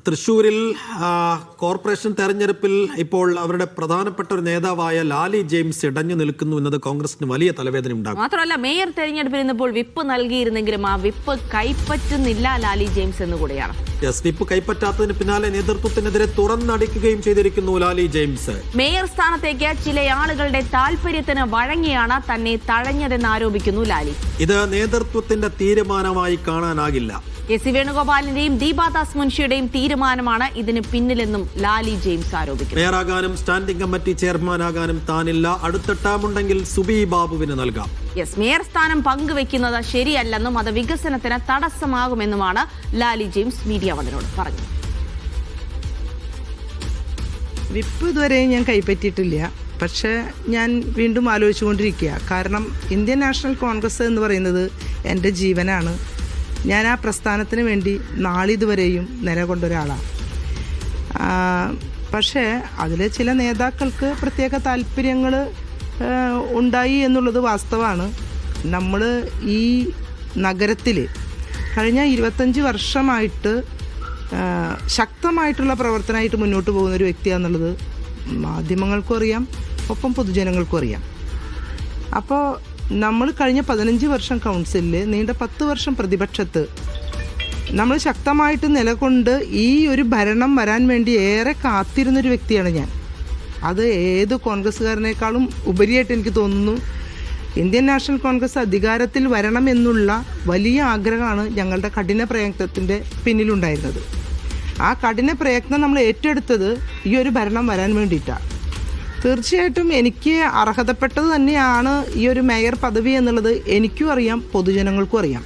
തൃശ്ശൂരിൽ കോർപ്പറേഷൻ തെരഞ്ഞെടുപ്പിൽ ഇപ്പോൾ അവരുടെ പ്രധാനപ്പെട്ട ഒരു നേതാവായ ലാലി ജെയിംസ് ഇടഞ്ഞു നിൽക്കുന്നു എന്നത് കോൺഗ്രസിന് വലിയ തലവേദന ഉണ്ടാകും. മാത്രമല്ല മേയർ തെരഞ്ഞെടുപ്പിൽ ഇന്നിപ്പോൾ വിപ്പ് നൽകിയിരുന്നെങ്കിലും ആ വിപ്പ് കൈപ്പറ്റുന്നില്ല ലാലി ജെയിംസ് എന്നുകൂടിയാണ്. വിപ്പ് കൈപ്പറ്റാത്തതിന് പിന്നാലെ നേതൃത്വത്തിനെതിരെ തുറന്നടിക്കുകയും ചെയ്തിരിക്കുന്നു ലാലി ജെയിംസ്. മേയർ സ്ഥാനത്തേക്ക് ചില ആളുകളുടെ താല്പര്യത്തിന് വഴങ്ങിയാണ് തന്നെ തഴഞ്ഞതെന്ന് ആരോപിക്കുന്നു ലാലി. ഇത് നേതൃത്വത്തിന്റെ തീരുമാനമായി കാണാനാകില്ല. എസ് വേണുഗോപാലിന്റെയും ദീപാദാസ് മുൻഷിയുടെയും തീരുമാനമാണ് ഇതിന് പിന്നിലെന്നും ലാലി ജെയിംസ് ആരോപിക്കുന്നു. മേയറാകാനും സ്റ്റാൻഡിംഗ് കമ്മിറ്റി ചെയർമാനാകാനും താനില്ല. അടുത്ത ടേമുണ്ടെങ്കിൽ സുബി ബാബുവിന് നൽകാം. മേയർ സ്ഥാനം പങ്കുവെക്കുന്നത് ശരിയല്ലെന്നും അത് വികസനത്തിന് തടസ്സമാകുമെന്നുമാണ് ലാലി ജെയിംസ് മീഡിയ വണിനോട് പറഞ്ഞത്. വിപ്പ് ഇതുവരെ ഞാൻ കൈപ്പറ്റിയിട്ടില്ല. പക്ഷേ ഞാൻ വീണ്ടും ആലോചിച്ചുകൊണ്ടിരിക്കുക. കാരണം ഇന്ത്യൻ നാഷണൽ കോൺഗ്രസ് എന്ന് പറയുന്നത് എൻ്റെ ജീവനാണ്. ഞാൻ ആ പ്രസ്ഥാനത്തിന് വേണ്ടി നാളിതുവരെയും നിലകൊണ്ട ഒരാളാണ്. പക്ഷേ അതിൽ ചില നേതാക്കൾക്ക് പ്രത്യേക താല്പര്യങ്ങൾ ഉണ്ടായി എന്നുള്ളത് വാസ്തവമാണ്. നമ്മൾ ഈ നഗരത്തിൽ കഴിഞ്ഞ 25 വർഷമായിട്ട് ശക്തമായിട്ടുള്ള പ്രവർത്തനമായിട്ട് മുന്നോട്ട് പോകുന്ന ഒരു വ്യക്തിയാണെന്നുള്ളത് മാധ്യമങ്ങൾക്കും അറിയാം, ഒപ്പം പൊതുജനങ്ങൾക്കും അറിയാം. അപ്പോൾ നമ്മൾ കഴിഞ്ഞ 15 വർഷം കൗൺസിലിൽ, നീണ്ട 10 വർഷം പ്രതിപക്ഷത്ത് നമ്മൾ ശക്തമായിട്ട് നിലകൊണ്ട് ഈ ഒരു ഭരണം വരാൻ വേണ്ടി ഏറെ കാത്തിരുന്നൊരു വ്യക്തിയാണ് ഞാൻ. അത് ഏത് കോൺഗ്രസ്സുകാരനേക്കാളും ഉപരിയായിട്ട് എനിക്ക് തോന്നുന്നു ഇന്ത്യൻ നാഷണൽ കോൺഗ്രസ് അധികാരത്തിൽ വരണം എന്നുള്ള വലിയ ആഗ്രഹമാണ് ഞങ്ങളുടെ കഠിന പ്രയത്നത്തിൻ്റെ പിന്നിലുണ്ടായിരുന്നത്. ആ കഠിന പ്രയത്നം നമ്മൾ ഏറ്റെടുത്തത് ഈ ഒരു ഭരണം വരാൻ വേണ്ടിയിട്ടാണ്. തീർച്ചയായിട്ടും എനിക്ക് അർഹതപ്പെട്ടത് തന്നെയാണ് ഈ ഒരു മേയർ പദവി എന്നുള്ളത് എനിക്കും അറിയാം, പൊതുജനങ്ങൾക്കും അറിയാം.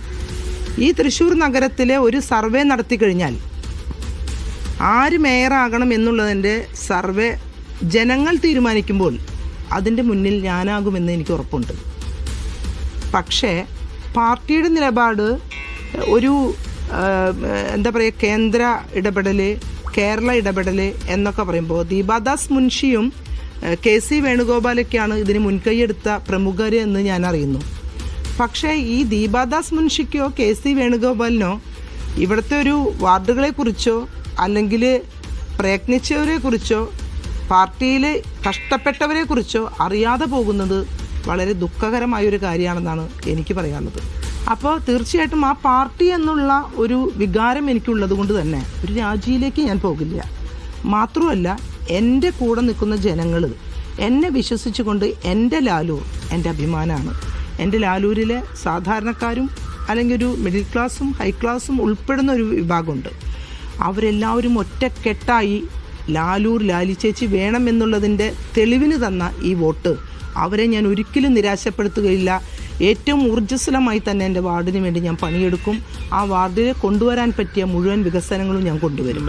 ഈ തൃശ്ശൂർ നഗരത്തിലെ ഒരു സർവേ നടത്തി കഴിഞ്ഞാൽ ആര് മേയറാകണം എന്നുള്ളതിൻ്റെ സർവേ ജനങ്ങൾ തീരുമാനിക്കുമ്പോൾ അതിൻ്റെ മുന്നിൽ ഞാനാകുമെന്ന് എനിക്ക് ഉറപ്പുണ്ട്. പക്ഷേ പാർട്ടിയുടെ നിലപാട് ഒരു എന്താ പറയുക, കേന്ദ്ര ഇടപെടൽ, കേരള ഇടപെടൽ എന്നൊക്കെ പറയുമ്പോൾ ദീപാദാസ് മുൻഷിയും KC വേണുഗോപാലൊക്കെയാണ് ഇതിന് മുൻകൈയെടുത്ത പ്രമുഖർ എന്ന് ഞാൻ അറിയുന്നു. പക്ഷേ ഈ ദീപാദാസ് മുൻഷിക്കോ KC വേണുഗോപാലിനോ ഇവിടുത്തെ ഒരു വാർഡുകളെക്കുറിച്ചോ അല്ലെങ്കിൽ പ്രയത്നിച്ചവരെക്കുറിച്ചോ പാർട്ടിയിൽ കഷ്ടപ്പെട്ടവരെക്കുറിച്ചോ അറിയാതെ പോകുന്നത് വളരെ ദുഃഖകരമായൊരു കാര്യമാണെന്നാണ് എനിക്ക് പറയാനുള്ളത്. അപ്പോൾ തീർച്ചയായിട്ടും ആ പാർട്ടി എന്നുള്ള ഒരു വികാരം എനിക്കുള്ളത് കൊണ്ട് തന്നെ ഒരു രാജിയിലേക്ക് ഞാൻ പോകില്ല. മാത്രമല്ല, എൻ്റെ കൂടെ നിൽക്കുന്ന ജനങ്ങൾ എന്നെ വിശ്വസിച്ചുകൊണ്ട് എൻ്റെ ലാലൂർ എൻ്റെ അഭിമാനമാണ്. എൻ്റെ ലാലൂരിലെ സാധാരണക്കാരും അല്ലെങ്കിൽ ഒരു മിഡിൽ ക്ലാസ്സും ഹൈ ക്ലാസ്സും ഉൾപ്പെടുന്ന ഒരു വിഭാഗമുണ്ട്. അവരെല്ലാവരും ഒറ്റക്കെട്ടായി ലാലൂർ ലാലി ചേച്ചി വേണം എന്നുള്ളതിൻ്റെ തെളിവിന് തന്ന ഈ വോട്ട് അവരെ ഞാൻ ഒരിക്കലും നിരാശപ്പെടുത്തുകയില്ല. ഏറ്റവും ഊർജ്ജസ്വലമായി തന്നെ എൻ്റെ വാർഡിന് വേണ്ടി ഞാൻ പണിയെടുക്കും. ആ വാർഡിൽ കൊണ്ടുവരാൻ പറ്റിയ മുഴുവൻ വികസനങ്ങളും ഞാൻ കൊണ്ടുവരും.